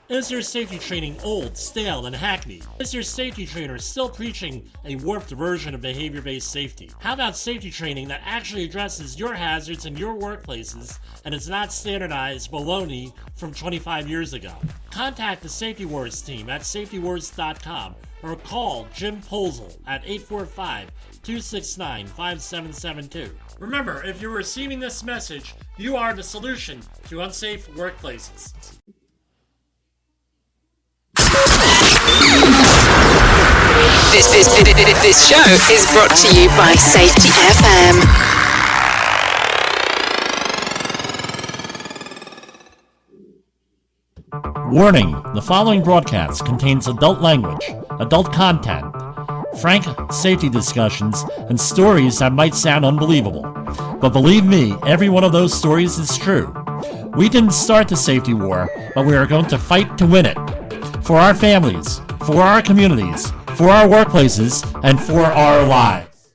Is your safety training old, stale, and hackneyed? Is your safety trainer still preaching a warped version of behavior-based safety? How about safety training that actually addresses your hazards in your workplaces and is not standardized baloney from 25 years ago? Contact the Safety Wars team at safetywars.com or call Jim Posel at 845-269-5772. Remember, if you're receiving this message, you are the solution to unsafe workplaces. This show is brought to you by Safety FM. Warning, the following broadcast contains adult language, adult content, frank safety discussions, and stories that might sound unbelievable. But believe me, every one of those stories is true. We didn't start the safety war, but we are going to fight to win it. For our families, for our communities, for our workplaces, and for our lives.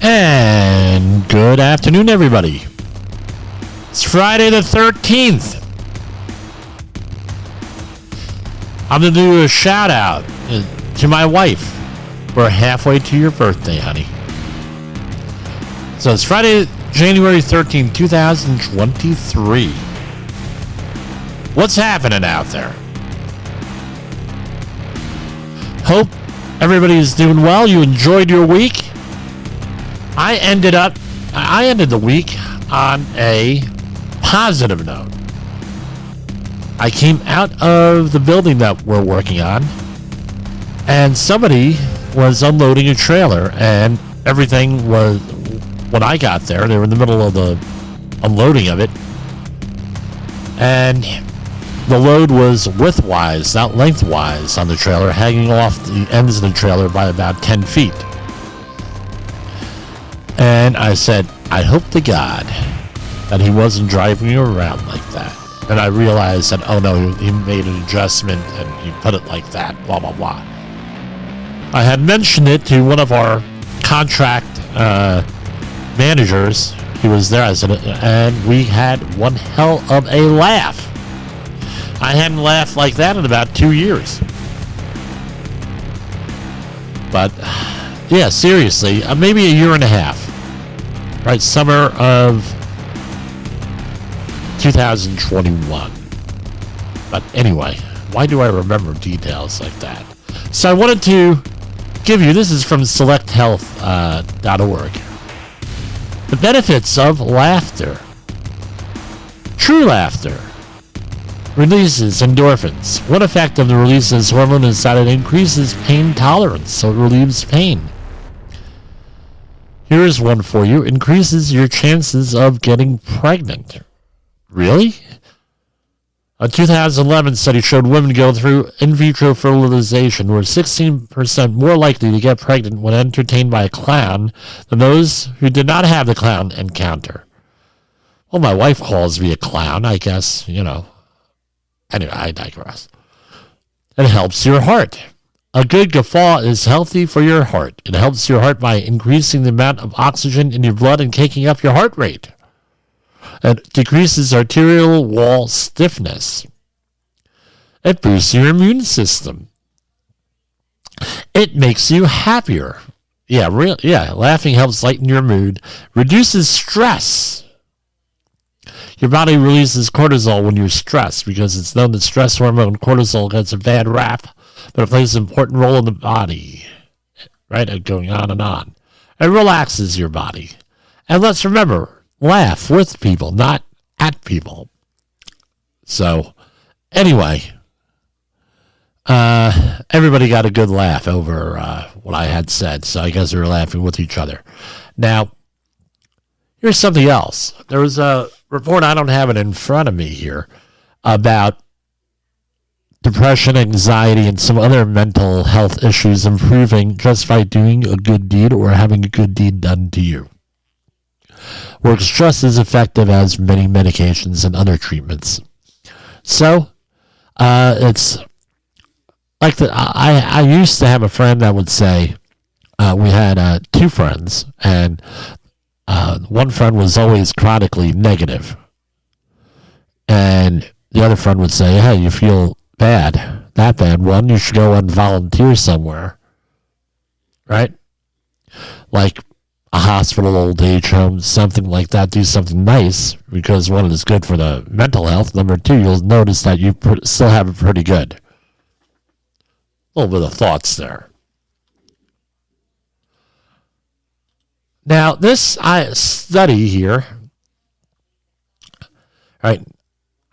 And good afternoon, everybody. It's Friday the 13th. I'm going to do a shout out to my wife. We're halfway to your birthday, honey. So it's Friday, January 13th, 2023. What's happening out there? Hope everybody's doing well. You enjoyed your week. I ended the week on a positive note. I came out of the building that we're working on, and somebody was unloading a trailer, and everything was, when I got there, they were in the middle of the unloading of it, and the load was widthwise, not lengthwise, on the trailer, hanging off the ends of the trailer by about 10 feet. And I said, I hope to God that he wasn't driving around like that. And I realized that, oh no, he made an adjustment and he put it like that, blah, blah, blah. I had mentioned it to one of our contract managers. He was there, I said, and we had one hell of a laugh. I hadn't laughed like that in about 2 years. But, yeah, seriously, maybe a year and a half. Right, summer of 2021. But anyway, why do I remember details like that? So I wanted to give you, this is from selecthealth.org. The benefits of laughter. True laughter releases endorphins. One effect of the release of this hormone is that it increases pain tolerance, so it relieves pain. Here's one for you. Increases your chances of getting pregnant. Really? A 2011 study showed women go through in vitro fertilization were 16% more likely to get pregnant when entertained by a clown than those who did not have the clown encounter. Well, my wife calls me a clown, I guess, you know. Anyway, I digress. It helps your heart. A good guffaw is healthy for your heart. It helps your heart by increasing the amount of oxygen in your blood and kicking up your heart rate. It decreases arterial wall stiffness. It boosts your immune system. It makes you happier. Laughing helps lighten your mood. Reduces stress. Your body releases cortisol when you're stressed because it's known that stress hormone cortisol gets a bad rap, but it plays an important role in the body. Right? Going on and on. It relaxes your body. And let's remember, laugh with people, not at people. So, anyway, everybody got a good laugh over what I had said, so I guess we were laughing with each other. Now, here's something else. There was a report, I don't have it in front of me here, about depression, anxiety, and some other mental health issues improving just by doing a good deed or having a good deed done to you. Works just as effective as many medications and other treatments. So, it's like I used to have a friend that would say, we had two friends, and one friend was always chronically negative. And And the other friend would say, hey, you feel bad, that bad, one, you should go and volunteer somewhere, right? Like a hospital, old age home, something like that. Do something nice, because one, is good for the mental health. Number two, you'll notice that you still have it pretty good. A little bit of thoughts there. Now, this study here, right?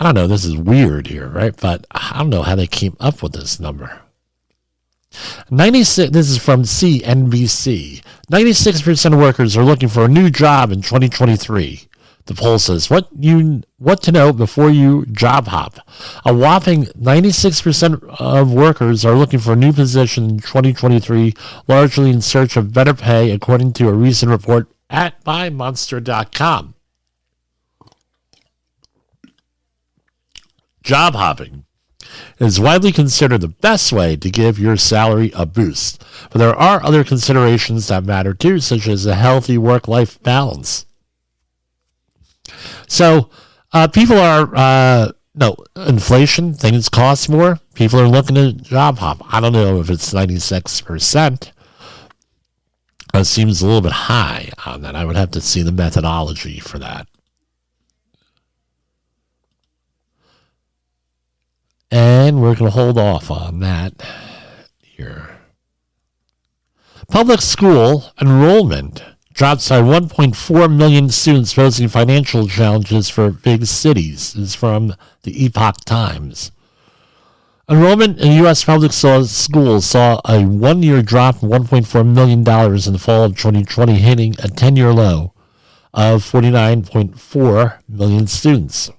I don't know, this is weird here, right? But I don't know how they came up with this number. 96, this is from CNBC. 96% of workers are looking for a new job in 2023. The poll says, what to know before you job hop. A whopping 96% of workers are looking for a new position in 2023, largely in search of better pay, according to a recent report at MyMonster.com. Job hopping is widely considered the best way to give your salary a boost. But there are other considerations that matter too, such as a healthy work-life balance. So people are, inflation, things cost more. People are looking to job hop. I don't know if it's 96%. It seems a little bit high on that. I would have to see the methodology for that. And we're going to hold off on that here. Public school enrollment drops by 1.4 million students facing financial challenges for big cities. This is from the Epoch Times. Enrollment in U.S. public schools saw a one-year drop of $1.4 million in the fall of 2020, hitting a 10-year low of 49.4 million students.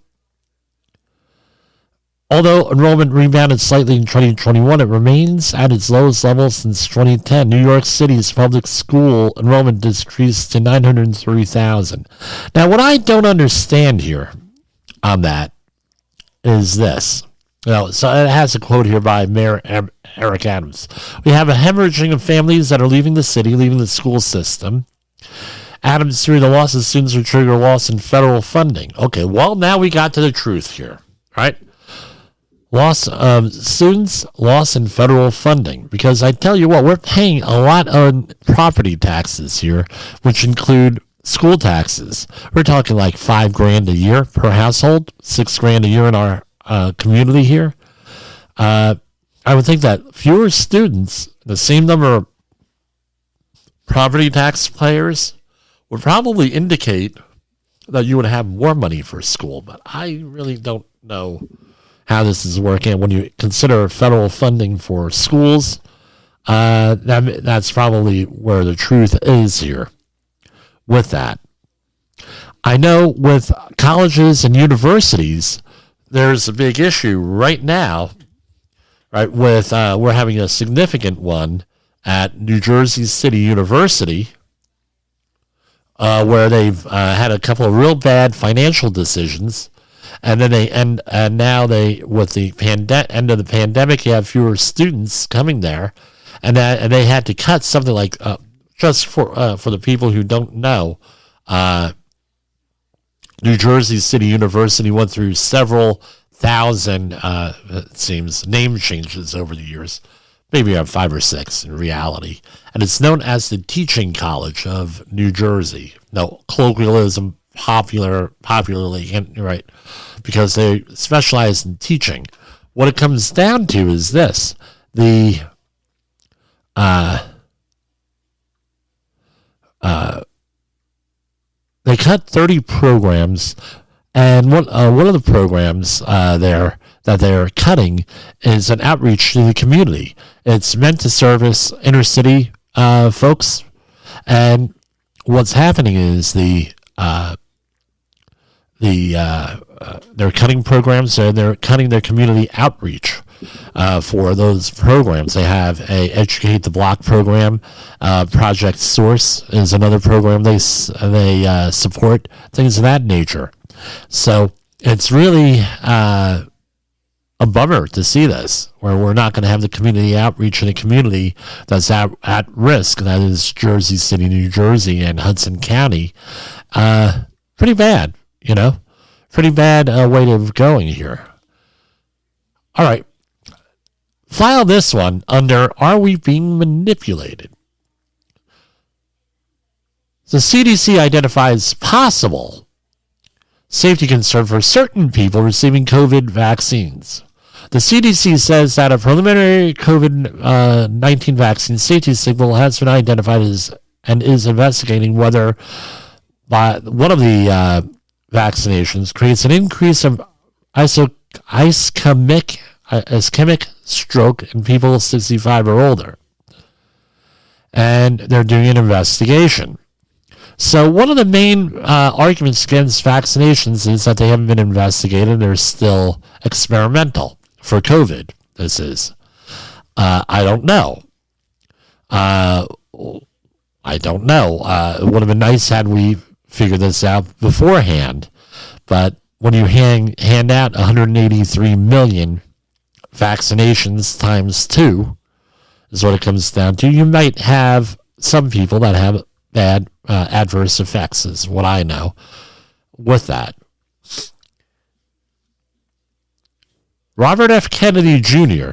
Although enrollment rebounded slightly in 2021, it remains at its lowest level since 2010. New York City's public school enrollment decreased to 903,000. Now, what I don't understand here on that is this. So it has a quote here by Mayor Eric Adams. We have a hemorrhaging of families that are leaving the city, leaving the school system. Adams theory, the loss of students will trigger a loss in federal funding. Okay, well, now we got to the truth here, right? Loss of students, loss in federal funding. Because I tell you what, we're paying a lot on property taxes here, which include school taxes. We're talking like $5,000 a year per household, $6,000 a year in our community here. I would think that fewer students, the same number of property tax payers, would probably indicate that you would have more money for school. But I really don't know how this is working. When you consider federal funding for schools, that's probably where the truth is here with that. I know with colleges and universities, there's a big issue right now, right, with we're having a significant one at New Jersey City University, where they've had a couple of real bad financial decisions. And then now with the end of the pandemic, you have fewer students coming there, and they had to cut something like just for the people who don't know, New Jersey City University went through several thousand, it seems, name changes over the years. Maybe around 5 or 6 in reality, and it's known as the Teaching College of New Jersey. No colloquialism, popularly, right? Because they specialize in teaching. What it comes down to is this: they cut 30 programs, and one of the programs that they're cutting is an outreach to the community. It's meant to service inner city folks, and what's happening is they're cutting programs, and they're cutting their community outreach for those programs. They have a Educate the Block program. Project Source is another program they support, things of that nature. So it's really a bummer to see this, where we're not going to have the community outreach in a community that's at risk. That is Jersey City, New Jersey, and Hudson County. Pretty bad, pretty bad way of going here. All right. File this one under Are We Being Manipulated? The CDC identifies possible safety concern for certain people receiving COVID vaccines. The CDC says that a preliminary COVID-19 vaccine safety signal has been identified and is investigating whether by one of the vaccinations creates an increase of ischemic stroke in people 65 or older. And they're doing an investigation. So one of the main arguments against vaccinations is that they haven't been investigated. They're still experimental for COVID. This is. I don't know. It would have been nice had we figured this out beforehand. But when you hand out 183 million vaccinations times 2 is what it comes down to, you might have some people that have bad adverse effects, is what I know with that. Robert F. Kennedy Jr.,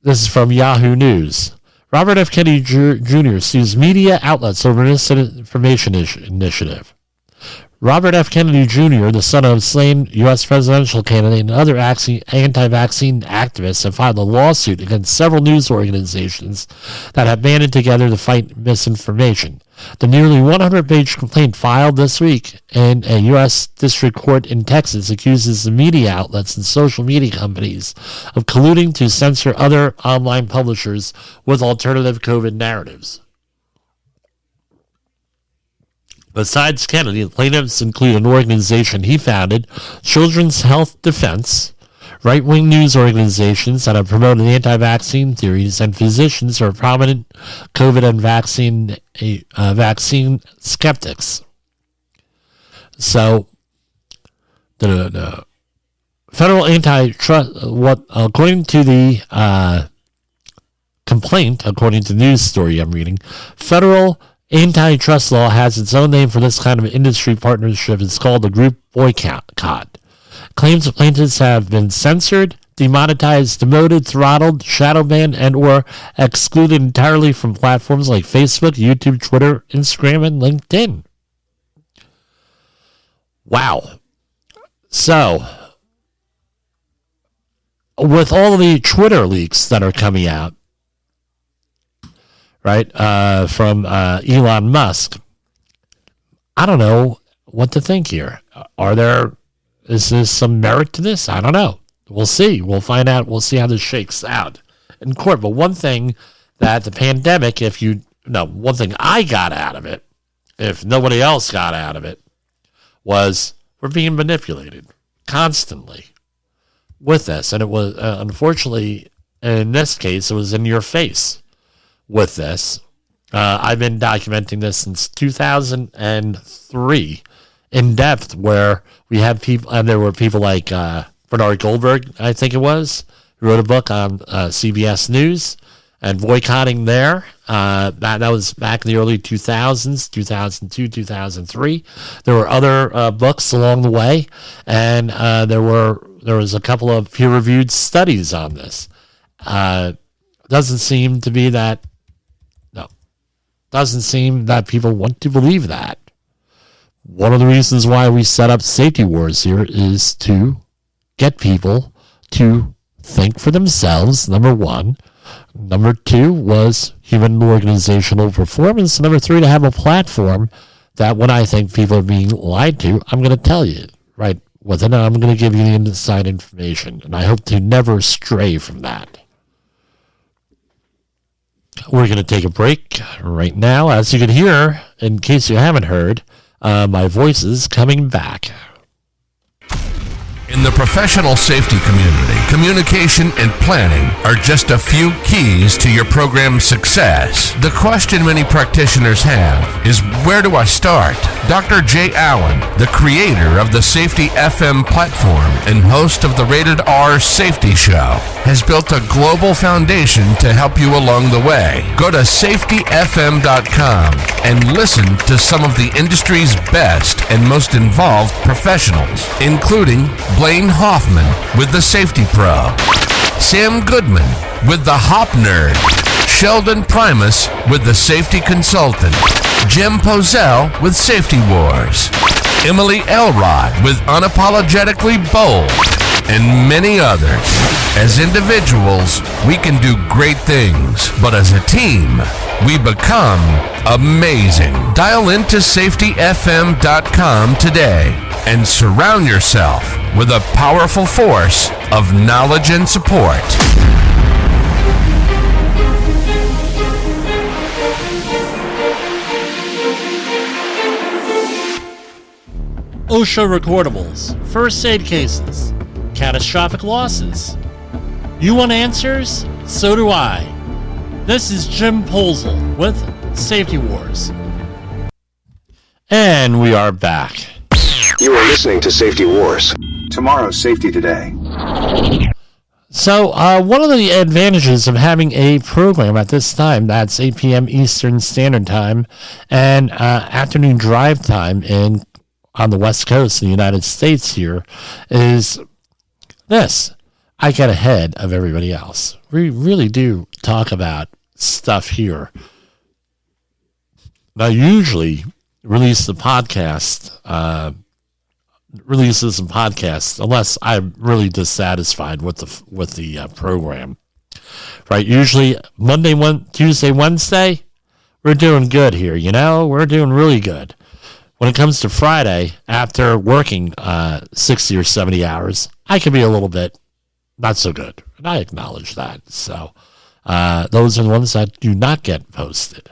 this is from Yahoo News. Robert F. Kennedy Jr. sues media outlets over misinformation initiative. Robert F. Kennedy Jr., the son of slain U.S. presidential candidate and other anti-vaccine activists, have filed a lawsuit against several news organizations that have banded together to fight misinformation. The nearly 100-page complaint filed this week in a U.S. district court in Texas accuses the media outlets and social media companies of colluding to censor other online publishers with alternative COVID narratives. Besides Kennedy, the plaintiffs include an organization he founded, Children's Health Defense, right-wing news organizations that have promoted anti-vaccine theories, and physicians who are prominent COVID and vaccine skeptics. So, the federal antitrust, according to the complaint, according to the news story I'm reading, federal antitrust law has its own name for this kind of industry partnership. It's called the group boycott. Claims the plaintiffs have been censored, demonetized, demoted, throttled, shadow banned, and or excluded entirely from platforms like Facebook, YouTube, Twitter, Instagram, and LinkedIn. Wow. So, with all the Twitter leaks that are coming out, right, from Elon Musk, I don't know what to think here. Is there some merit to this? I don't know. We'll see. We'll find out. We'll see how this shakes out in court. But one thing that the pandemic, one thing I got out of it, if nobody else got out of it, was we're being manipulated constantly with this. And it was, unfortunately, in this case, it was in your face with this. I've been documenting this since 2003 in depth, where we have people, and there were people like Bernard Goldberg, I think it was, who wrote a book on CBS News and boycotting there. That was back in the early 2000s, 2002, 2003. There were other books along the way, and there was a couple of peer-reviewed studies on this. Doesn't seem that people want to believe that. One of the reasons why we set up Safety Wars here is to get people to think for themselves, number one. Number two was human organizational performance. Number three, to have a platform that when I think people are being lied to, I'm going to tell you, right, with it, and I'm going to give you the inside information. And I hope to never stray from that. We're going to take a break right now. As you can hear, in case you haven't heard, my voice is coming back. In In the professional safety community, communication and planning are just a few keys to your program's success. The question many practitioners have is, where do I start? Dr. Jay Allen, the creator of the Safety FM platform and host of the Rated R Safety Show, has built a global foundation to help you along the way. Go to safetyfm.com and listen to some of the industry's best and most involved professionals, including Blaine Hoffman with the Safety Pro, Sam Goodman with the Hop Nerd, Sheldon Primus with the Safety Consultant, Jim Pozell with Safety Wars, Emily Elrod with Unapologetically Bold, and many others. As individuals, we can do great things, but as a team, we become amazing. Dial into safetyfm.com today and surround yourself with a powerful force of knowledge and support. OSHA recordables, first aid cases, catastrophic losses. You want answers? So do I. This is Jim Posel with Safety Wars. And we are back. You are listening to Safety Wars. Tomorrow's Safety Today. So, one of the advantages of having a program at this time, that's 8 p.m. Eastern Standard Time, and afternoon drive time on the West Coast in the United States here, is this. I get ahead of everybody else. We really do talk about stuff here. Now, usually releases some podcasts unless I'm really dissatisfied with the program. Right? Usually Monday, Tuesday, Wednesday, we're doing good here. We're doing really good. When it comes to Friday, after working 60 or 70 hours, I can be a little bit not so good, and I acknowledge that. So those are the ones that do not get posted.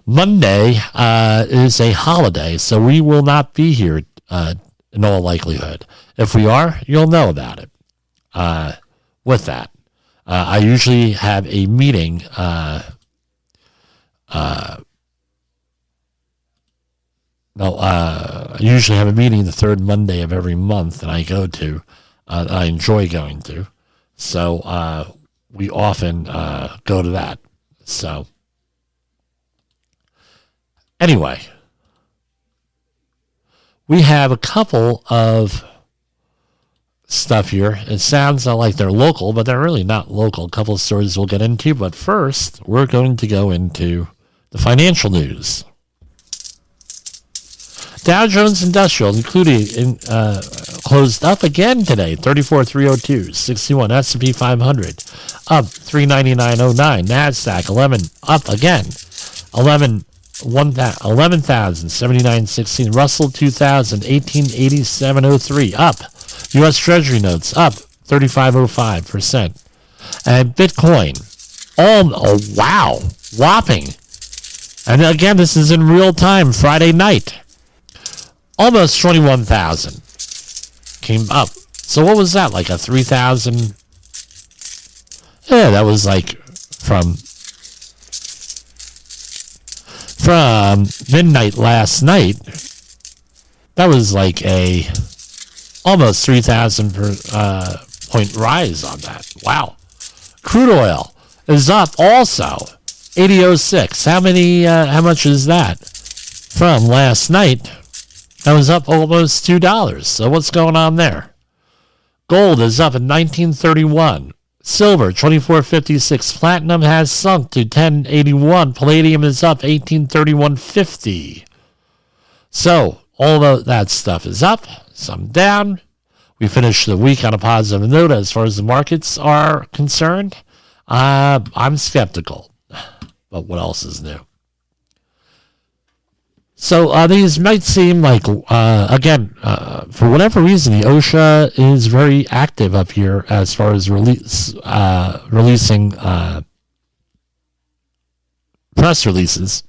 Monday is a holiday, so we will not be here in all likelihood. If we are, you'll know about it. With that, I usually have a meeting. I usually have a meeting the third Monday of every month that I go to. I enjoy going to. So we often go to that. So anyway, we have a couple of stuff here. It sounds like they're local, but they're really not local. A couple of stories we'll get into. But first, we're going to go into the financial news. Dow Jones Industrial, including closed up again today, 34,302, 61. S&P 500 up 399.09. Nasdaq 11 up again, 11,079.16. Russell 2000 1887.03 up. U.S. Treasury notes up 35.05%. And Bitcoin, wow, whopping. And again, this is in real time, Friday night. Almost 21,000 came up. So what was that, like a 3,000? Yeah, that was like from midnight last night. That was like a almost 3,000 point rise on that. Wow. Crude oil is up also 80.06. How much is that from last night? That was up almost $2. So what's going on there? Gold is up at 1931. Silver, 24.56. Platinum has sunk to 10.81. Palladium is up 18.31.50. So all of that stuff is up, some down. We finished the week on a positive note as far as the markets are concerned. I'm skeptical, but what else is new? So these might seem like, again, for whatever reason, the OSHA is very active up here as far as releasing press releases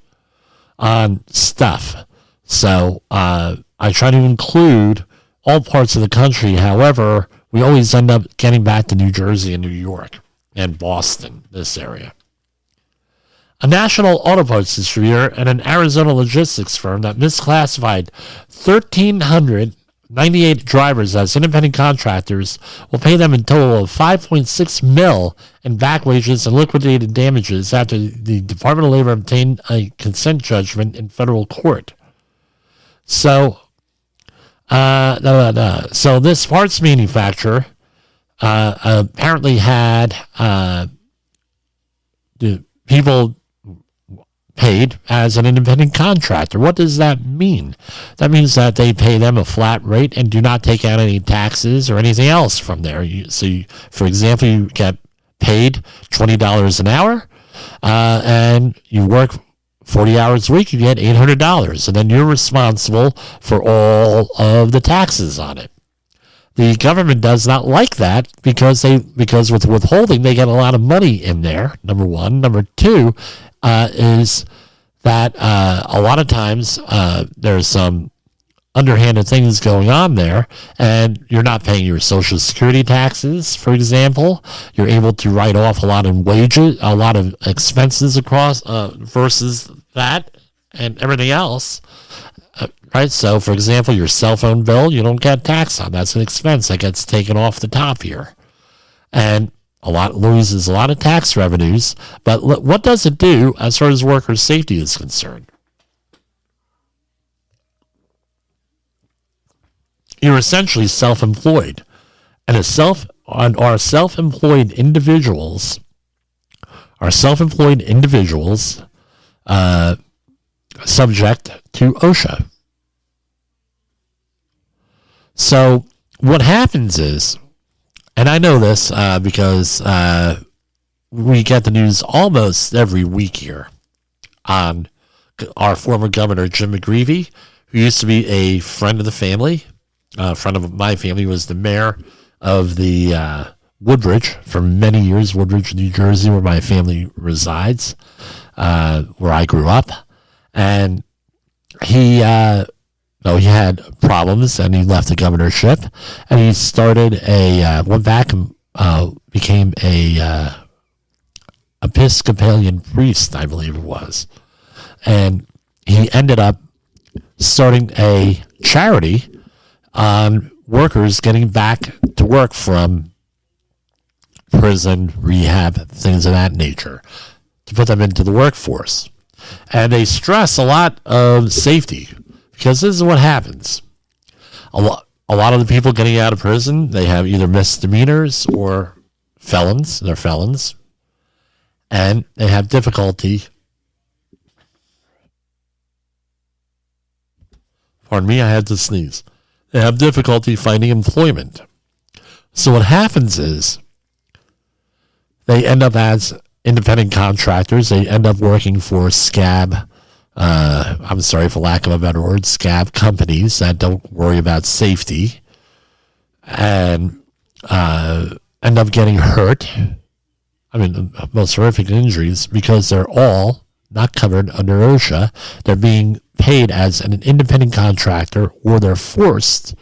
on stuff. So I try to include all parts of the country. However, we always end up getting back to New Jersey and New York and Boston, this area. A national auto parts distributor and an Arizona logistics firm that misclassified 1,398 drivers as independent contractors will pay them a total of $5.6 million in back wages and liquidated damages after the Department of Labor obtained a consent judgment in federal court. So, so this parts manufacturer apparently had the people paid as an independent contractor. What does that mean? That means that they pay them a flat rate and do not take out any taxes or anything else from there. For example, you get paid $20 an hour, and you work 40 hours a week, you get $800, and then you're responsible for all of the taxes on it. The government does not like that because with withholding, they get a lot of money in there, number one. Number two is that a lot of times there's some underhanded things going on there, and you're not paying your Social Security taxes, for example. You're able to write off a lot of wages, a lot of expenses across versus that and everything else. Right, so for example, your cell phone bill, you don't get tax on. That's an expense that gets taken off the top here. And loses a lot of tax revenues, but what does it do as far as worker safety is concerned? You're essentially self-employed, and our self-employed individuals subject to OSHA. So what happens is, and I know this because we get the news almost every week here on our former governor, Jim McGreevey, who used to be a friend of the family. A friend of my family, was the mayor of the Woodbridge for many years, Woodbridge, New Jersey, where my family resides, where I grew up. And he had problems, and he left the governorship, and he started went back and became a Episcopalian priest, I believe it was. And he ended up starting a charity on workers getting back to work from prison, rehab, things of that nature, to put them into the workforce. And they stress a lot of safety, because this is what happens. A lot of the people getting out of prison, they have either misdemeanors or felons. They're felons. And they have difficulty. Pardon me, I had to sneeze. They have difficulty finding employment. So what happens is they end up as independent contractors. They end up working for scab, I'm sorry for lack of a better word, scab companies that don't worry about safety, and end up getting hurt. I mean, the most horrific injuries, because they're all not covered under OSHA. They're being paid as an independent contractor, or they're forced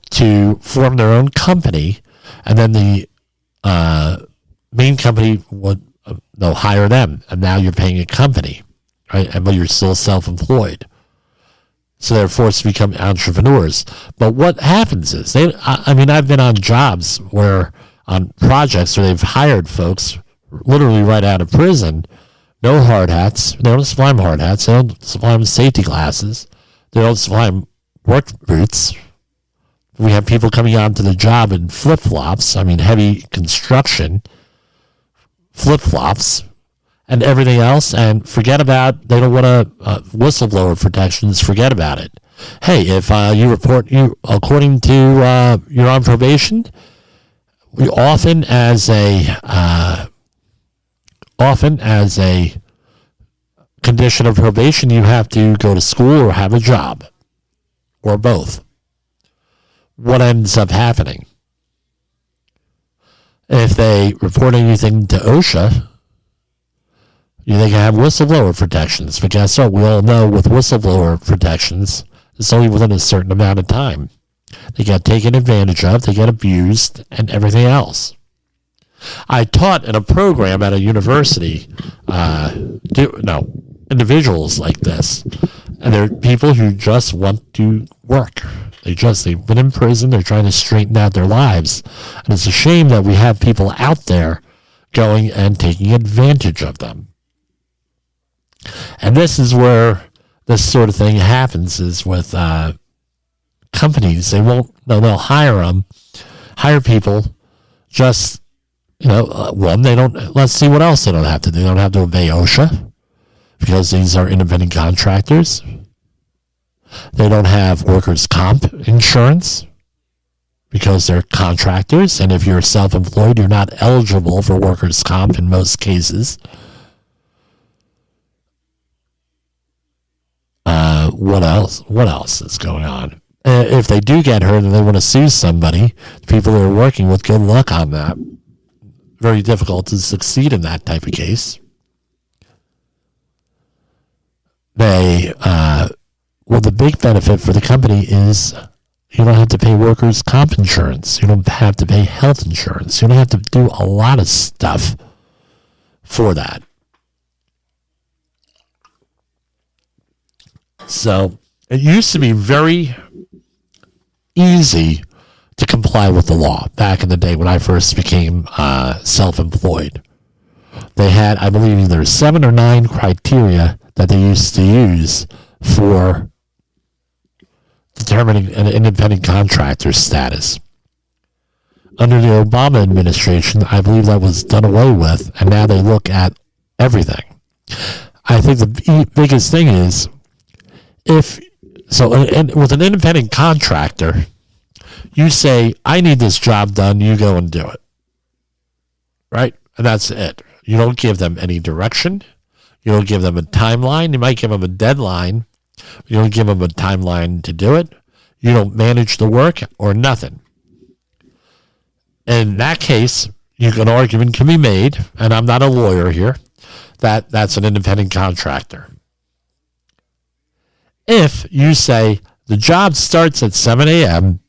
to form their own company, and then the main company they'll hire them, and now you're paying a company, right? But you're still self-employed, so they're forced to become entrepreneurs. But what happens is I've been on jobs on projects where they've hired folks literally right out of prison. No hard hats. They don't supply them hard hats. They don't supply them safety glasses. They don't supply them work boots. We have people coming onto the job in flip-flops. Heavy construction flip-flops and everything else. And forget about, they don't want whistleblower protections. Forget about it. Hey, if you report, according to you're on probation, we often as a condition of probation, you have to go to school or have a job, or both. What ends up happening? If they report anything to OSHA, they can have whistleblower protections. But guess what? We all know with whistleblower protections, it's only within a certain amount of time. They get taken advantage of, they get abused, and everything else. I taught in a program at a university, individuals like this. And they're people who just want to work. They've been in prison, they're trying to straighten out their lives. And it's a shame that we have people out there going and taking advantage of them. And this is where this sort of thing happens, is with companies. They'll hire people just, let's see what else they don't have to do. They don't have to obey OSHA because these are independent contractors. They don't have workers' comp insurance because they're contractors. And if you're self-employed, you're not eligible for workers' comp in most cases. What else is going on? If they do get hurt and they want to sue somebody, people who are working with, good luck on that. Very difficult to succeed in that type of case. The big benefit for the company is you don't have to pay workers' comp insurance. You don't have to pay health insurance. You don't have to do a lot of stuff for that. So it used to be very easy to comply with the law back in the day when I first became self-employed. They had, I believe, either 7 or 9 criteria that they used to use for determining an independent contractor status. Under the Obama administration, I believe that was done away with, and now they look at everything. I think the biggest thing is, with an independent contractor, you say, I need this job done, you go and do it. Right? And that's it. You don't give them any direction. You don't give them a timeline. You might give them a deadline. You don't give them a timeline to do it. You don't manage the work or nothing. In that case, an argument can be made, and I'm not a lawyer here, that's an independent contractor. If you say the job starts at 7 a.m.,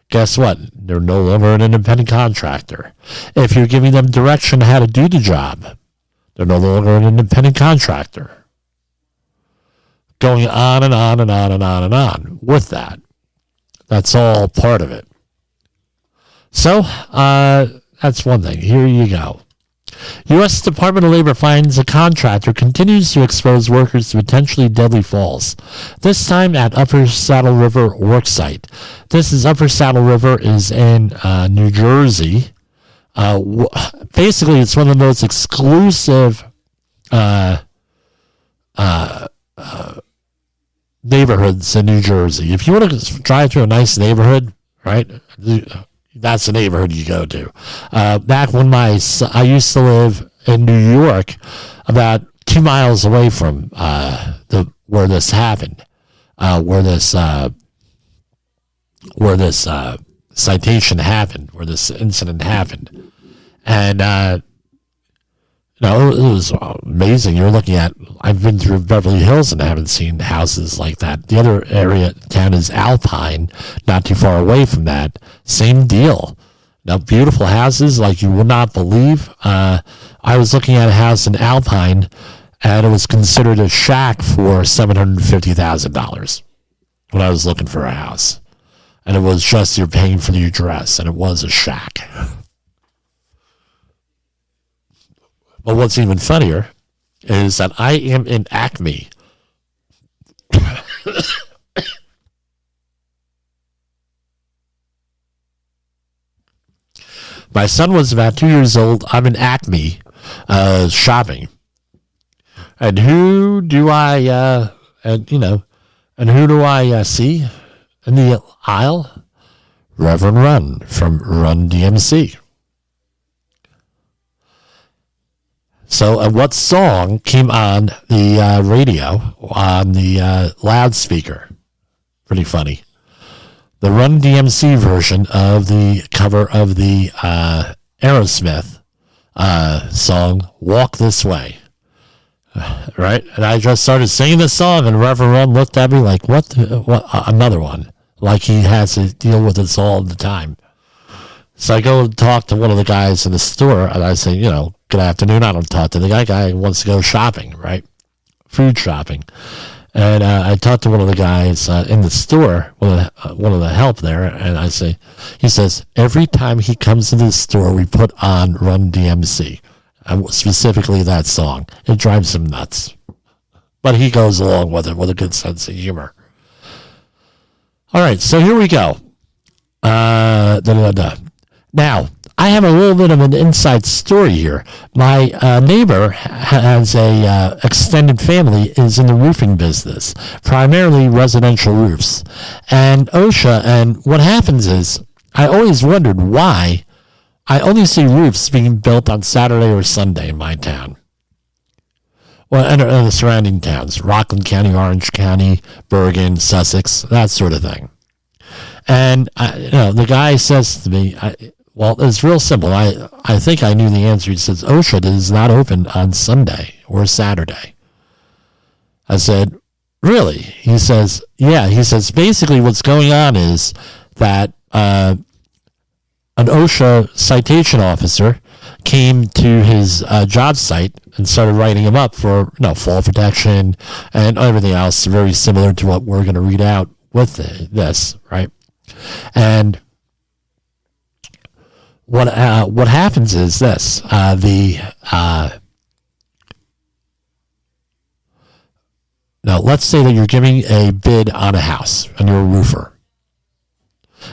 guess what? They're no longer an independent contractor. If you're giving them direction on how to do the job, they're no longer an independent contractor. Going on and on and on and on and on with that. That's all part of it. So, that's one thing. Here you go. U.S. Department of Labor finds a contractor continues to expose workers to potentially deadly falls, this time at Upper Saddle River worksite. Upper Saddle River is in New Jersey. Basically, it's one of the most exclusive neighborhoods in New Jersey. If you want to drive through a nice neighborhood, right, that's the neighborhood you go to. Back when I used to live in New York, about 2 miles away from where this happened, where this citation happened, where this incident happened, and it was amazing. You're looking at, I've been through Beverly Hills and I haven't seen houses like that. The other town is Alpine, not too far away from that. Same deal. Now, beautiful houses like you would not believe. I was looking at a house in Alpine, and it was considered a shack for $750,000 when I was looking for a house. And it was just you're paying for the address, and it was a shack. But what's even funnier is that I am in Acme. My son was about 2 years old. I'm in Acme shopping. And who do I see in the aisle? Reverend Run from Run DMC. So what song came on the radio, on the loudspeaker? Pretty funny. The Run DMC version of the cover of the Aerosmith song, Walk This Way. Right? And I just started singing the song, and Reverend Run looked at me like, what, another one? like he has to deal with this all the time. So I go and talk to one of the guys in the store, and I say, good afternoon. I don't talk to the guy wants to go shopping, right? Food shopping. And I talked to one of the guys in the store, one of the help there, and he says, every time he comes into the store, we put on Run DMC, specifically that song. It drives him nuts. But he goes along with it with a good sense of humor. All right, so here we go. Now, I have a little bit of an inside story here. My neighbor has a extended family, is in the roofing business, primarily residential roofs. And OSHA, and what happens is, I always wondered why I only see roofs being built on Saturday or Sunday in my town. Well, and the surrounding towns, Rockland County, Orange County, Bergen, Sussex, that sort of thing. And, the guy says to me, well, it's real simple. I think I knew the answer. He says, OSHA is not open on Sunday or Saturday. I said, really? He says, yeah. He says, basically what's going on is that an OSHA citation officer came to his job site and started writing him up for fall protection and everything else, very similar to what we're going to read out with this, right? And what happens is this: now let's say that you're giving a bid on a house and you're a roofer,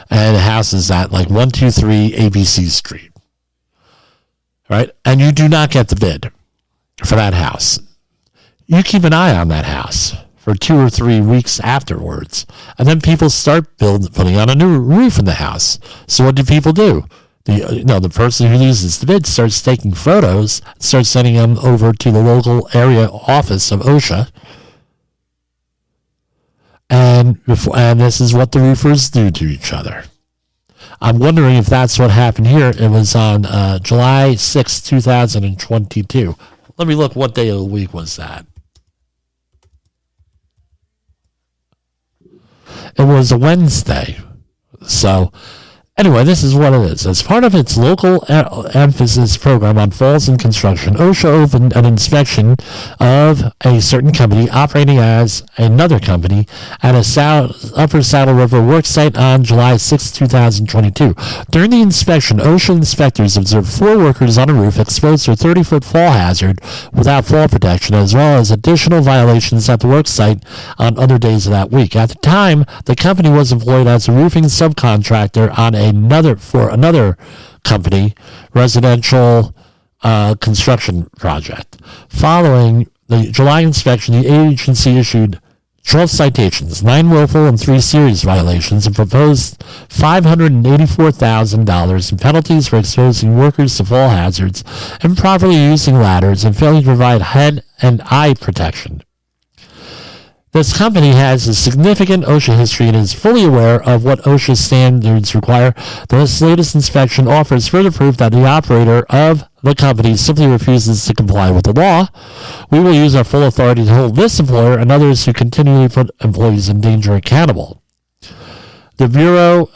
and the house is at like 123 ABC Street, right? And you do not get the bid for that house. You keep an eye on that house for 2 or 3 weeks afterwards, and then people start putting on a new roof in the house. So what do people do? The person who loses the bid starts taking photos, starts sending them over to the local area office of OSHA, and this is what the roofers do to each other. I'm wondering if that's what happened here. It was on July 6, 2022. Let me look. What day of the week was that? It was a Wednesday. So, anyway, this is what it is. As part of its local emphasis program on falls in construction, OSHA opened an inspection of a certain company operating as another company at a Upper Saddle River worksite on July 6, 2022. During the inspection, OSHA inspectors observed 4 workers on a roof exposed to a 30-foot fall hazard without fall protection, as well as additional violations at the worksite on other days of that week. At the time, the company was employed as a roofing subcontractor on another company residential construction project. Following the July inspection, the agency issued 12 citations, 9 willful and 3 serious violations, and proposed $584,000 in penalties for exposing workers to fall hazards, improperly using ladders, and failing to provide head and eye protection. This company has a significant OSHA history and is fully aware of what OSHA standards require. This latest inspection offers further proof that the operator of the company simply refuses to comply with the law. We will use our full authority to hold this employer and others who continually put employees in danger accountable. The Bureau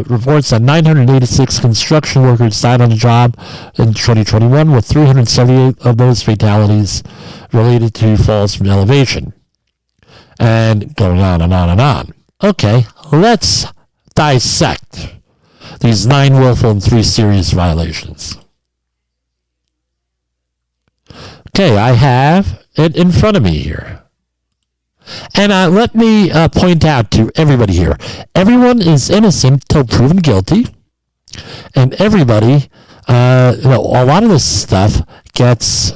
reports that 986 construction workers died on the job in 2021, with 378 of those fatalities related to falls from elevation. And going on and on and on. Okay, let's dissect these 9 willful and 3 serious violations. Okay, I have it in front of me here. And let me point out to everybody here, everyone is innocent till proven guilty. And everybody, a lot of this stuff gets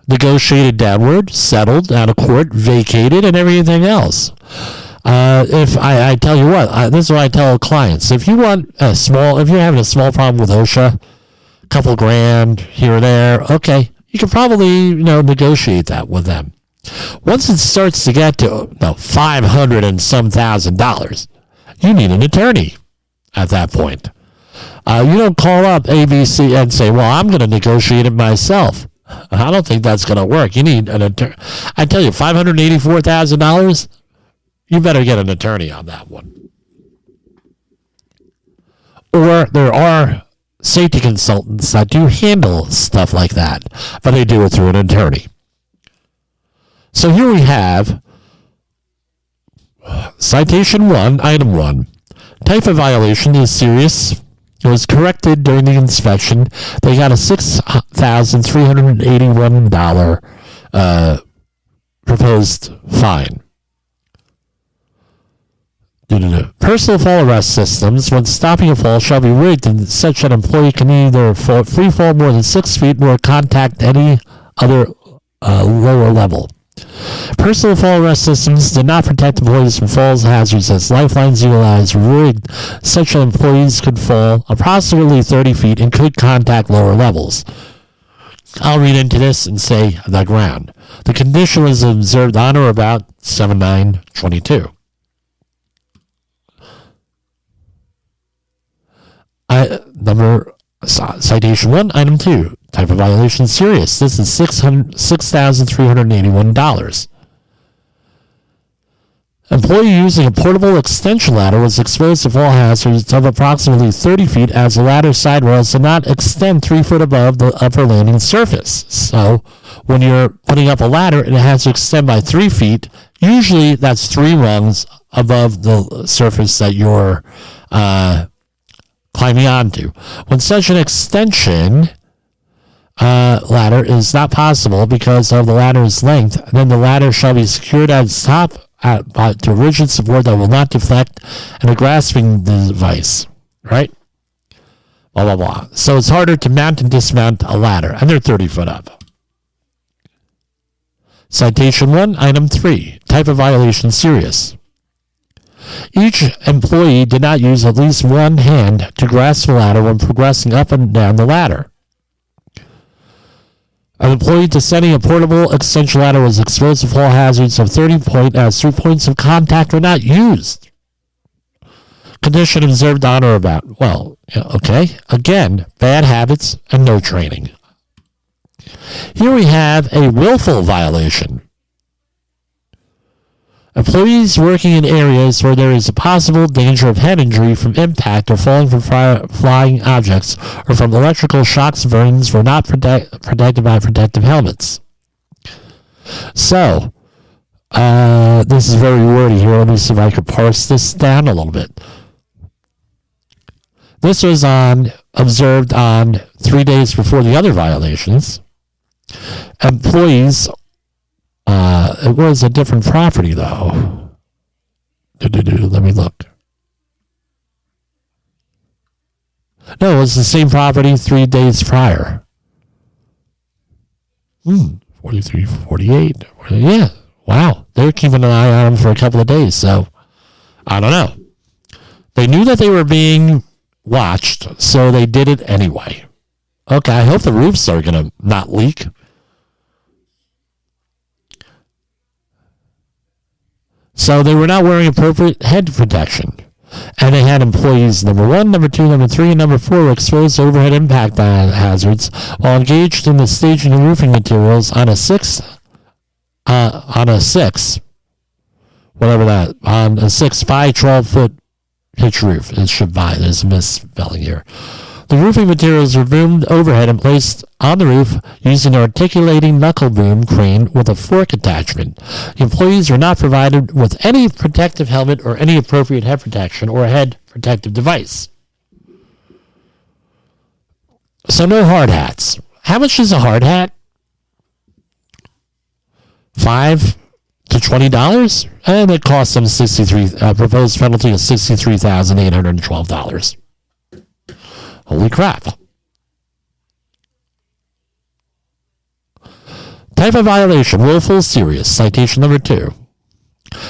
negotiated downward, settled out of court, vacated, and everything else. If I tell you what, this is what I tell clients: if you're having a small problem with OSHA, a couple grand here or there, okay, you can probably negotiate that with them. Once it starts to get to $500 and some $1,000, you need an attorney. At that point, you don't call up ABC and say, "Well, I'm going to negotiate it myself." I don't think that's going to work. You need an attorney. I tell you, $584,000, you better get an attorney on that one. Or there are safety consultants that do handle stuff like that, but they do it through an attorney. So here we have Citation 1, Item 1. Type of violation is serious. It was corrected during the inspection. They got a $6,381 proposed fine. Personal fall arrest systems, when stopping a fall, shall be rigged in such that an employee can neither free fall more than 6 feet nor contact any other lower level. Personal fall arrest systems did not protect employees from falls hazards as lifelines utilized rigged such that employees could fall approximately 30 feet and could contact lower levels. I'll read into this and say the ground. The condition was observed on or about 7/9/22. Citation 1, Item 2. Type of violation serious. This is $6,381. Employee using a portable extension ladder was exposed to fall hazards of approximately 30 feet as the ladder sidewalls did not extend 3 foot above the upper landing surface. So when you're putting up a ladder, it has to extend by 3 feet. Usually that's 3 rungs above the surface that you're climbing onto. When such an extension ladder is not possible because of the ladder's length, then the ladder shall be secured at its top to rigid support that will not deflect and a grasping device, right? Blah, blah, blah. So it's harder to mount and dismount a ladder, and they're 30 foot up. Citation 1, Item 3. Type of violation serious. Each employee did not use at least one hand to grasp the ladder when progressing up and down the ladder. An employee descending a portable extension ladder was exposed to fall hazards of 30 point as 3 points of contact were not used. Condition observed on or about. Well, okay. Again, bad habits and no training. Here we have a willful violation. Employees working in areas where there is a possible danger of head injury from impact or falling from flying objects or from electrical shocks and burnings were not protected by protective helmets. So, this is very wordy here. Let me see if I could parse this down a little bit. This was observed on 3 days before the other violations. Employees, it was a different property though. Let me look. No, it was the same property 3 days prior. 43, 48. Yeah, wow. They were keeping an eye on them for a couple of days, so I don't know. They knew that they were being watched, so they did it anyway. Okay, I hope the roofs are going to not leak. So they were not wearing appropriate head protection. And they had employees number 1, number 2, number 3, and number 4 were exposed to overhead impact hazards while engaged in the staging of roofing materials on a 6 by 12-foot pitch roof. It should by. There's a misspelling here. The roofing materials were boomed overhead and placed on the roof using an articulating knuckle boom crane with a fork attachment. The employees were not provided with any protective helmet or any appropriate head protection or head protective device. So no hard hats. How much is a hard hat? $5 to $20? And it cost them proposed penalty of $63,812. Holy crap. Type of violation, willful, serious. Citation number 2.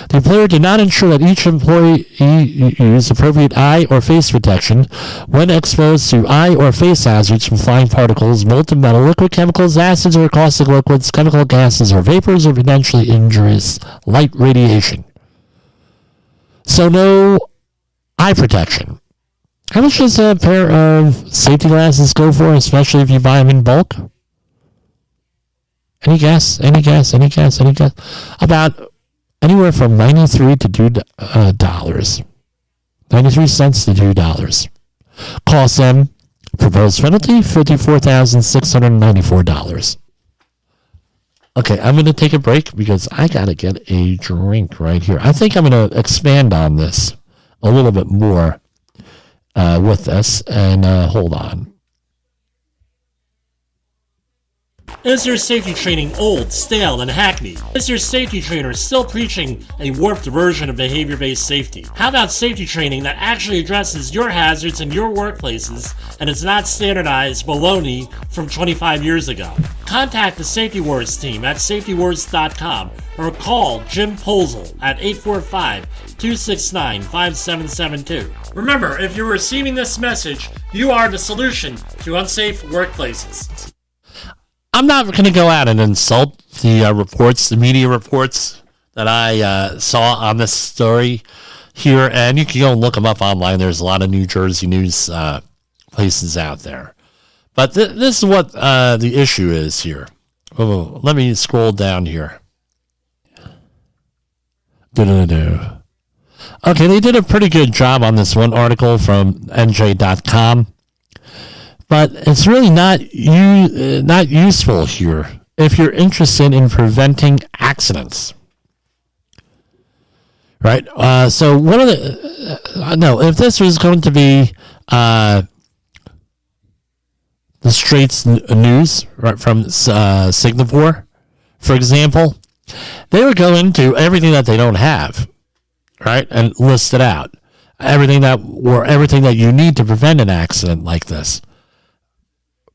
The employer did not ensure that each employee used appropriate eye or face protection when exposed to eye or face hazards from flying particles, molten metal, liquid chemicals, acids or caustic liquids, chemical gases or vapors, or potentially injurious light radiation. So no eye protection. How much does a pair of safety glasses go for, especially if you buy them in bulk? Any guess? About anywhere from 93 to $2. 93 cents to $2. Cost them, proposed penalty, $54,694. Okay, I'm going to take a break because I got to get a drink right here. I think I'm going to expand on this a little bit more with this, and hold on. Is your safety training old, stale, and hackneyed? Is your safety trainer still preaching a warped version of behavior-based safety? How about safety training that actually addresses your hazards in your workplaces and is not standardized baloney from 25 years ago? Contact the Safety Wars team at safetywars.com or call Jim Posel at 845-269-5772. Remember, if you're receiving this message, you are the solution to unsafe workplaces. I'm not going to go out and insult the reports, the media reports that I saw on this story here, and you can go and look them up online. There's a lot of New Jersey news places out there. But this is what the issue is here. Oh, let me scroll down here. Okay, they did a pretty good job on this one article from NJ.com. But it's really not useful here if you're interested in preventing accidents, right? So one of if this was going to be the Straits News, right, from Singapore, for example, they would go into everything that they don't have, right, and list it out, everything that you need to prevent an accident like this.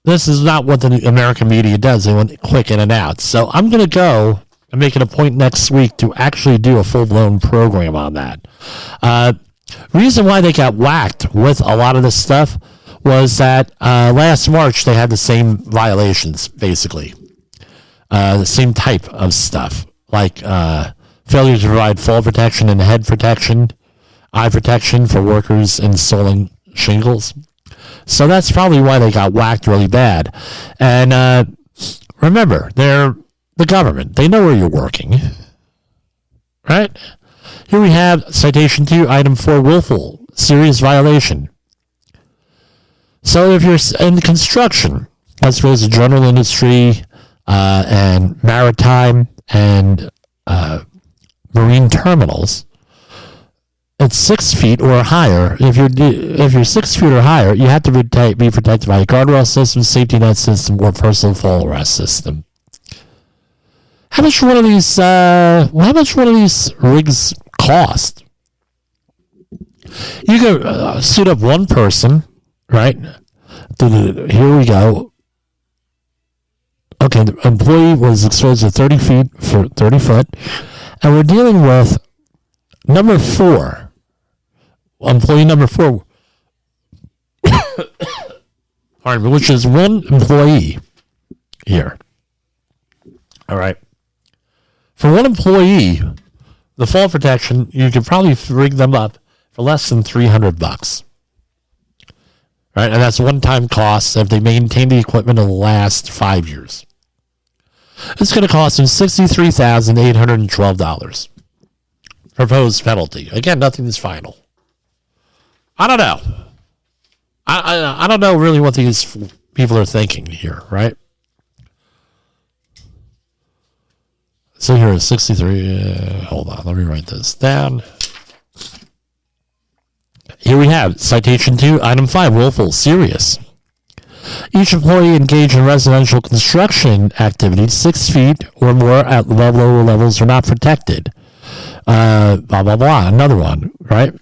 This is not what the American media does. They want quick in and out. So I'm going to go and make it a point next week to actually do a full-blown program on that. Reason why they got whacked with a lot of this stuff was that last March they had the same violations, basically. The same type of stuff, like failure to provide fall protection and head protection, eye protection for workers installing shingles. So that's probably why they got whacked really bad. And remember, they're the government. They know where you're working. Right? Here we have citation 2, item 4, willful, serious violation. So if you're in construction, as well as the general industry and maritime and marine terminals, it's 6 feet or higher. If you're 6 feet or higher, you have to be protected by a guardrail system, safety net system, or personal fall arrest system. How much one of these rigs cost? You could suit up one person, right? Here we go. Okay, the employee was exposed to 30 feet for 30 foot, and we're dealing with number 4. Employee number 4, pardon me, which is one employee here. All right. For one employee, the fall protection, you could probably rig them up for less than $300. Right? And that's one-time costs if they maintain the equipment in the last 5 years. It's going to cost them $63,812. Proposed penalty. Again, nothing is final. I don't know. I don't know really what these people are thinking here, right? So here is 63. Hold on, let me write this down. Here we have citation 2, item 5, willful, serious. Each employee engaged in residential construction activities 6 feet or more at lower levels are not protected. Blah, blah, blah. Another one, right?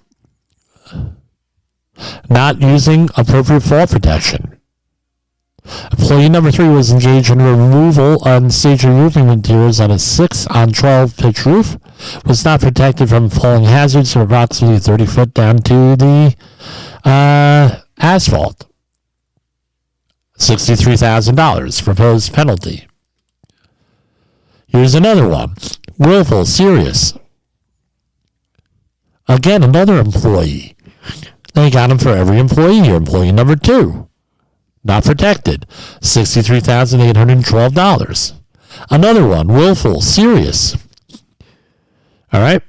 Not using appropriate fall protection. Employee number 3 was engaged in removal on staging roofing materials on a 6-on-12 pitch roof, was not protected from falling hazards from approximately 30 foot down to the asphalt. $63,000 proposed penalty. Here's another one. Willful, serious. Again, another employee. They got him for every employee here. Employee number 2. Not protected. $63,812. Another one. Willful. Serious. All right.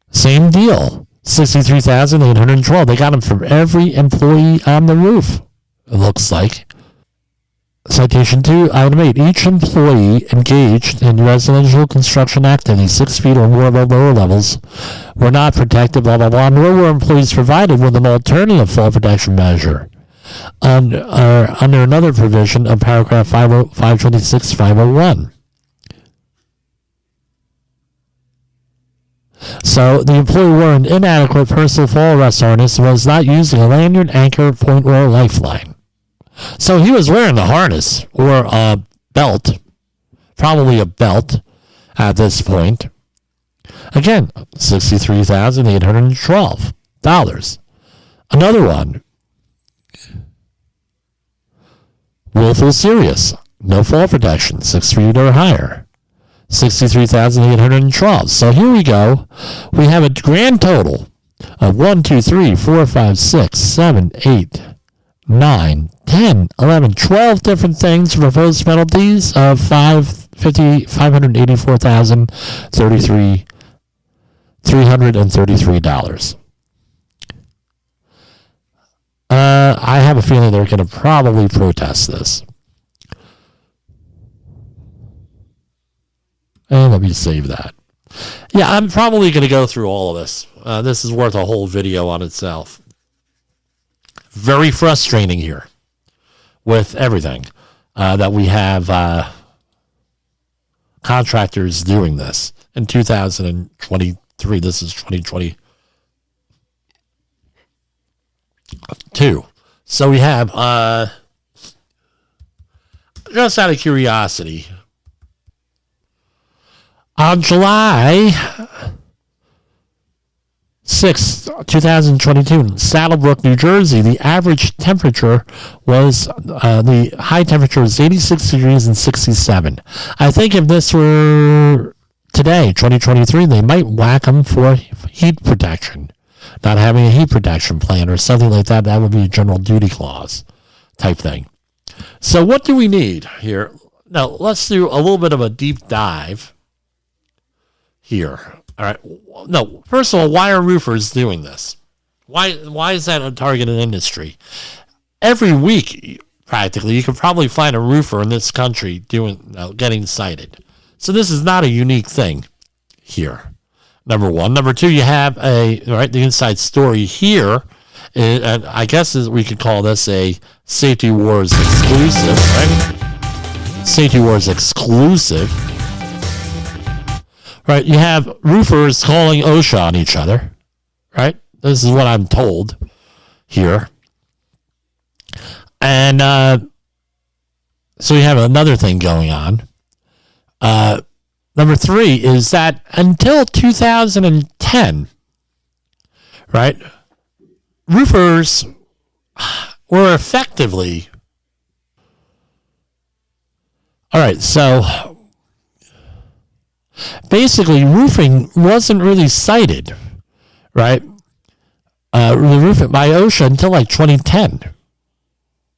Same deal. 63,812. They got them for every employee on the roof, it looks like. Citation 2, item 8. Each employee engaged in residential construction activity 6 feet or more above lower levels were not protected, blah, blah, blah, nor were employees provided with an alternative fall protection measure under another provision of paragraph 526-501. So the employee wore an inadequate personal fall arrest harness and was not using a lanyard, anchor, point, or lifeline. So he was wearing the harness or a belt, probably a belt at this point. Again, $63,812. Another one. Willful serious. No fall protection. 6 feet or higher. 63,812. So here we go. We have a grand total of 1, 2, 3, 4, 5, 6, 7, 8, 9, 10, 11, 12 different things for proposed penalties of $584,033. I have a feeling they're going to probably protest this. And let me save that. Yeah, I'm probably going to go through all of this. This is worth a whole video on itself. Very frustrating here with everything that we have contractors doing this in 2023. This is 2022. So we have, just out of curiosity, on July 6th, 2022, in Saddlebrook, New Jersey, the average temperature was, the high temperature was 86 degrees and 67. I think if this were today, 2023, they might whack them for heat protection. Not having a heat protection plan or something like that. That would be a general duty clause type thing. So what do we need here? Now, let's do a little bit of a deep dive here. All right. No, first of all, why are roofers doing this? Why is that a targeted industry? Every week, practically, you could probably find a roofer in this country getting cited. So this is not a unique thing here. Number one. Number two, you have the inside story here. And I guess we could call this a Safety Wars exclusive, right? Safety Wars exclusive. Right, you have roofers calling OSHA on each other, right? This is what I'm told here. And so you have another thing going on. Number three is that until 2010, right, roofers were effectively... All right, so... basically, roofing wasn't really cited, right? The roofing by OSHA until like 2010.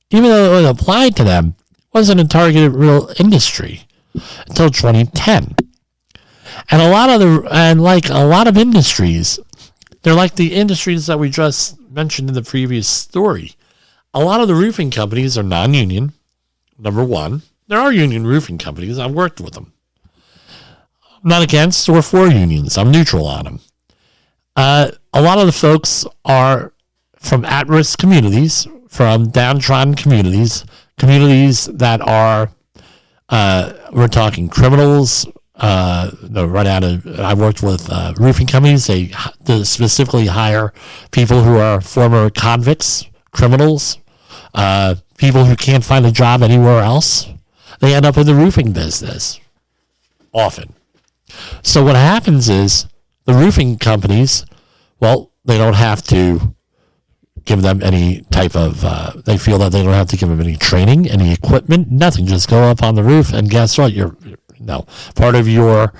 Even though it applied to them, it wasn't a targeted real industry until 2010. And a lot of industries, they're like the industries that we just mentioned in the previous story. A lot of the roofing companies are non-union. Number one, there are union roofing companies. I've worked with them. I'm not against or for unions. I'm neutral on them. A lot of the folks are from at-risk communities, from downtrodden communities that are, we're talking criminals. I worked with roofing companies. They specifically hire people who are former convicts, criminals, people who can't find a job anywhere else. They end up in the roofing business often. So what happens is the roofing companies, well, they don't have to give them any type of, they feel that they don't have to give them any training, any equipment, nothing. Just go up on the roof and guess what? Part of your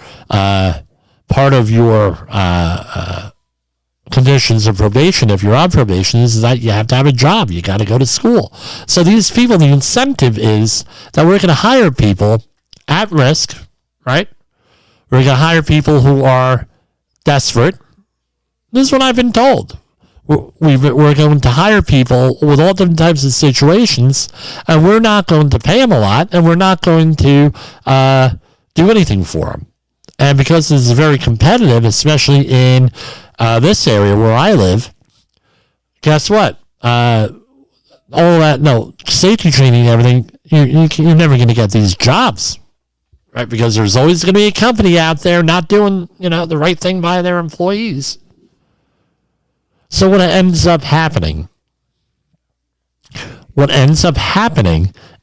conditions of probation, if you're on probation, is that you have to have a job. You got to go to school. So these people, the incentive is that we're going to hire people at risk, right? We're going to hire people who are desperate. This is what I've been told. We're going to hire people with all different types of situations, and we're not going to pay them a lot, and we're not going to do anything for them. And because this is very competitive, especially in this area where I live, guess what? All that, safety training and everything, you're never going to get these jobs, right? Because there's always going to be a company out there not doing, the right thing by their employees. So what ends up happening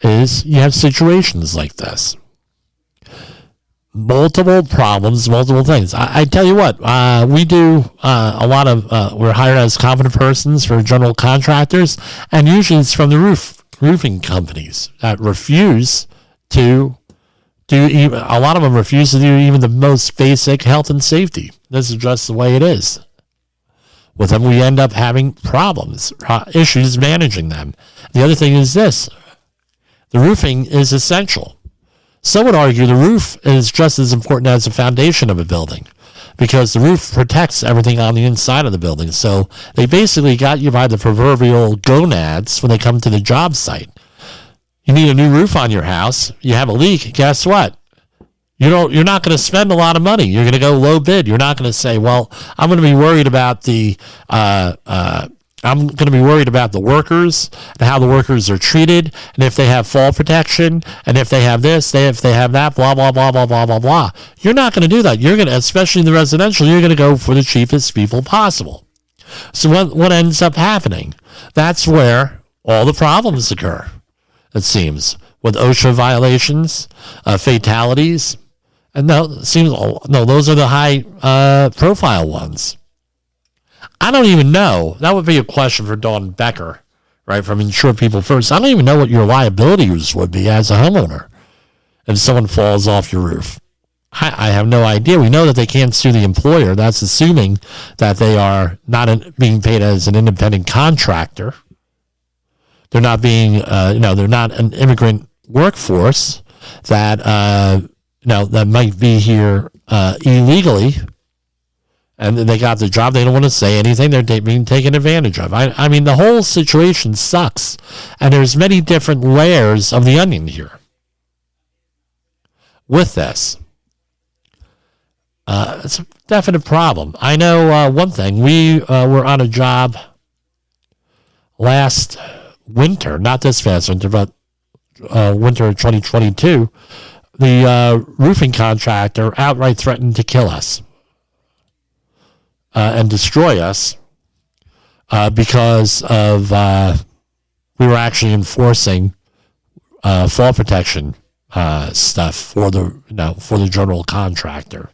is you have situations like this. Multiple problems, multiple things. I tell you what, we do a lot of, we're hired as competent persons for general contractors, and usually it's from the roofing companies that refuse to do, a lot of them refuse to do even the most basic health and safety. This is just the way it is. With them, we end up having problems, issues managing them. The other thing is this. The roofing is essential. Some would argue the roof is just as important as the foundation of a building because the roof protects everything on the inside of the building. So they basically got you by the proverbial gonads when they come to the job site. You need a new roof on your house. You have a leak. Guess what? You're not going to spend a lot of money. You're going to go low bid. You're not going to say, well, I'm going to be worried about the workers and how the workers are treated, and if they have fall protection, and if they have this, if they have that, blah blah blah blah blah blah blah. You're not going to do that. You're going to, especially in the residential, you're going to go for the cheapest people possible. So what ends up happening? That's where all the problems occur. It seems with OSHA violations, fatalities. And those are the high profile ones. I don't even know. That would be a question for Dawn Becker, right, from Insure People First. I don't even know what your liabilities would be as a homeowner if someone falls off your roof. I have no idea. We know that they can't sue the employer. That's assuming that they are not being paid as an independent contractor. They're not being, they're not an immigrant workforce that, that might be here illegally, and they got the job. They don't want to say anything. They're being taken advantage of. I mean, the whole situation sucks, and there's many different layers of the onion here. With this, it's a definite problem. I know one thing. We were on a job last winter, not this past winter, but winter of 2022. The roofing contractor outright threatened to kill us and destroy us because of we were actually enforcing fall protection stuff for the general contractor.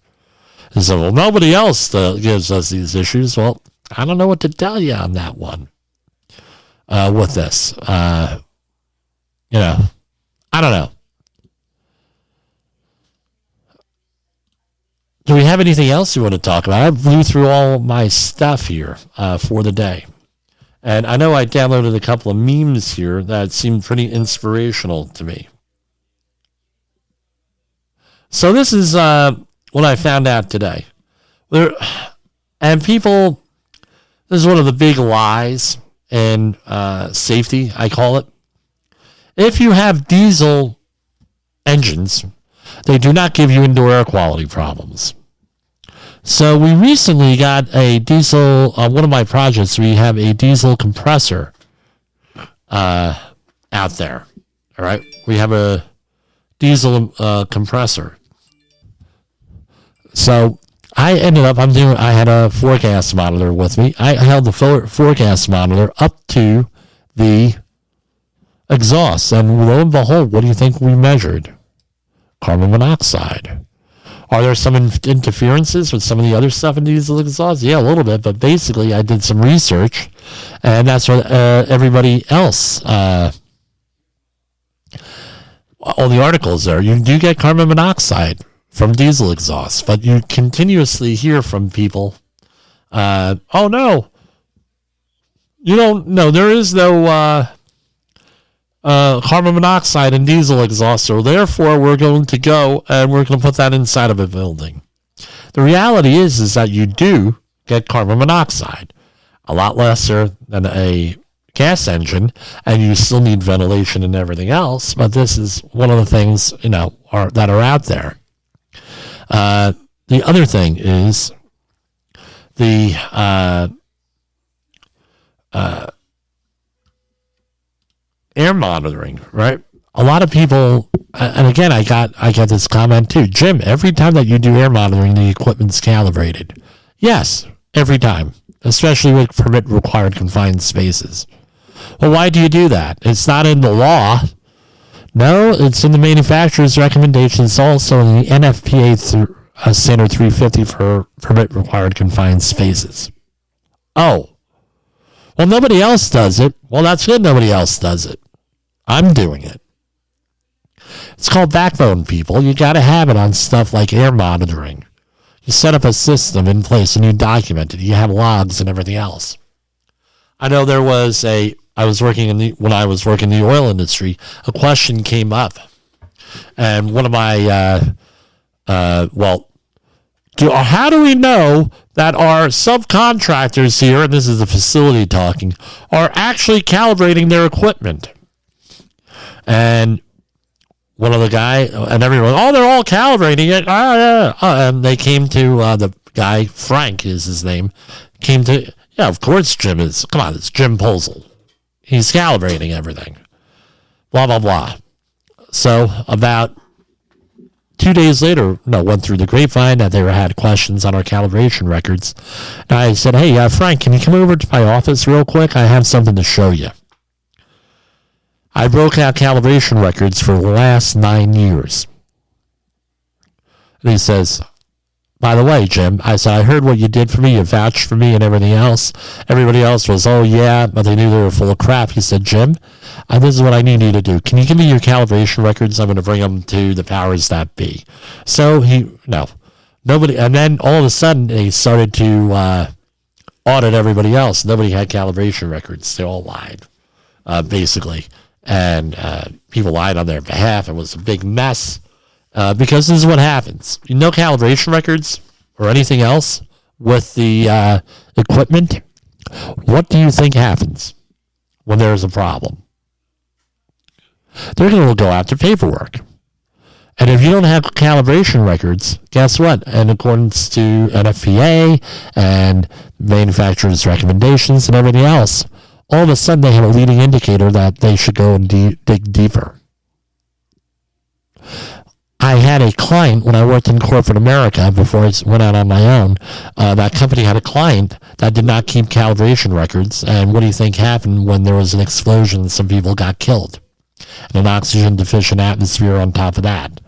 And so, well, nobody else gives us these issues. Well, I don't know what to tell you on that one. With this, I don't know. Do we have anything else you want to talk about? I blew through all my stuff here for the day. And I know I downloaded a couple of memes here that seemed pretty inspirational to me. So this is what I found out today. And people, this is one of the big lies in safety, I call it. If you have diesel engines, they do not give you indoor air quality problems. So we recently got a diesel, one of my projects, we have a diesel compressor out there. All right. We have a diesel compressor. So I had a forecast monitor with me. I held the forecast monitor up to the exhaust. And lo and behold, what do you think we measured? Carbon monoxide. Are there some interferences with some of the other stuff in diesel exhaust? Yeah, a little bit, but basically I did some research, and that's what everybody else, all the articles there, you do get carbon monoxide from diesel exhaust, but you continuously hear from people, oh no, you don't know, there is no carbon monoxide in diesel exhaust, so therefore we're going to go and we're going to put that inside of a building. The reality is that you do get carbon monoxide, a lot lesser than a gas engine, and you still need ventilation and everything else. But this is one of the things, that are out there. The other thing is the air monitoring, right? A lot of people, and again, I got this comment too. Jim, every time that you do air monitoring, the equipment's calibrated. Yes, every time, especially with permit required confined spaces. Well, why do you do that? It's not in the law. No, it's in the manufacturer's recommendations, also in the NFPA Standard 350 for permit required confined spaces. Oh, well, nobody else does it. Well, that's good. Nobody else does it. I'm doing it. It's called backbone, people. You got to have it on stuff like air monitoring. You set up a system in place and you document it. You have logs and everything else. I know when I was working in the oil industry, a question came up, and one of my, how do we know that our subcontractors here, and this is the facility talking, are actually calibrating their equipment? And one of the guy, and everyone, they're all calibrating it. And they came to the guy, Frank is his name, of course Jim is. Come on, it's Jim Posel. He's calibrating everything. Blah, blah, blah. So about 2 days later, went through the grapevine that they had questions on our calibration records. And I said, hey, Frank, can you come over to my office real quick? I have something to show you. I broke out calibration records for the last 9 years. And he says, by the way, Jim, I said, I heard what you did for me. You vouched for me and everything else. Everybody else was, oh, yeah, but they knew they were full of crap. He said, Jim, this is what I need you to do. Can you give me your calibration records? I'm going to bring them to the powers that be. So nobody, and then all of a sudden they started to audit everybody else. Nobody had calibration records. They all lied, basically. And people lied on their behalf. It was a big mess because this is what happens. No calibration records or anything else with the equipment. What do you think happens when there's a problem? They're going to go after paperwork. And if you don't have calibration records, guess what? In accordance to NFPA and manufacturer's recommendations and everything else, all of a sudden they have a leading indicator that they should go and dig deeper. I had a client when I worked in corporate America before I went out on my own. That company had a client that did not keep calibration records. And what do you think happened when there was an explosion and some people got killed? And an oxygen deficient atmosphere on top of that.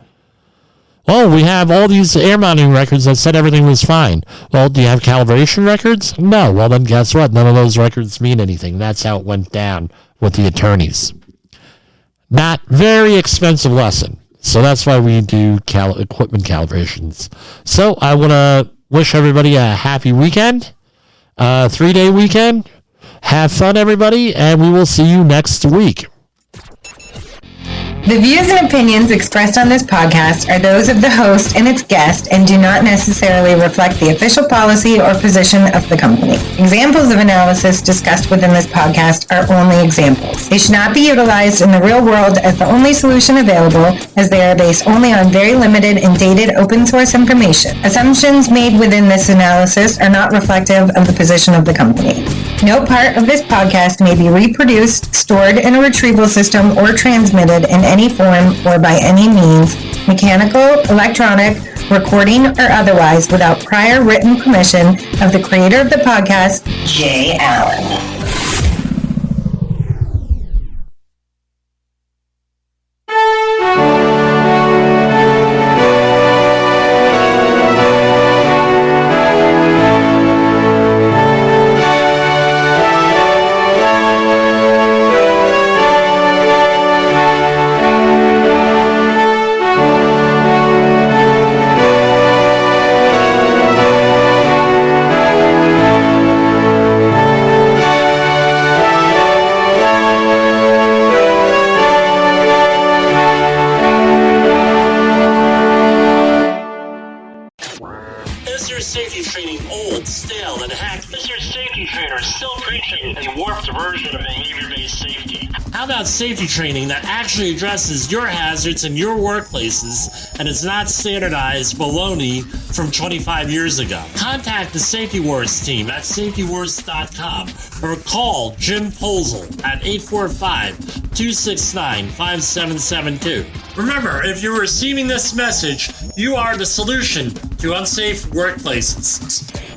Oh, we have all these air monitoring records that said everything was fine. Well, do you have calibration records? No. Well, then guess what? None of those records mean anything. That's how it went down with the attorneys. Not very expensive lesson. So that's why we do equipment calibrations. So I want to wish everybody a happy weekend, 3-day weekend. Have fun, everybody, and we will see you next week. The views and opinions expressed on this podcast are those of the host and its guest and do not necessarily reflect the official policy or position of the company. Examples of analysis discussed within this podcast are only examples. They should not be utilized in the real world as the only solution available, as they are based only on very limited and dated open source information. Assumptions made within this analysis are not reflective of the position of the company. No part of this podcast may be reproduced, stored in a retrieval system, or transmitted in any form or by any means, mechanical, electronic, recording, or otherwise, without prior written permission of the creator of the podcast, Jay Allen. safety trainers still preaching a warped version of behavior-based safety. How about safety training that actually addresses your hazards in your workplaces and is not standardized baloney from 25 years ago? Contact the Safety Wars team at safetywars.com or call Jim Posel at 845-269-5772. Remember, if you're receiving this message, you are the solution to unsafe workplaces.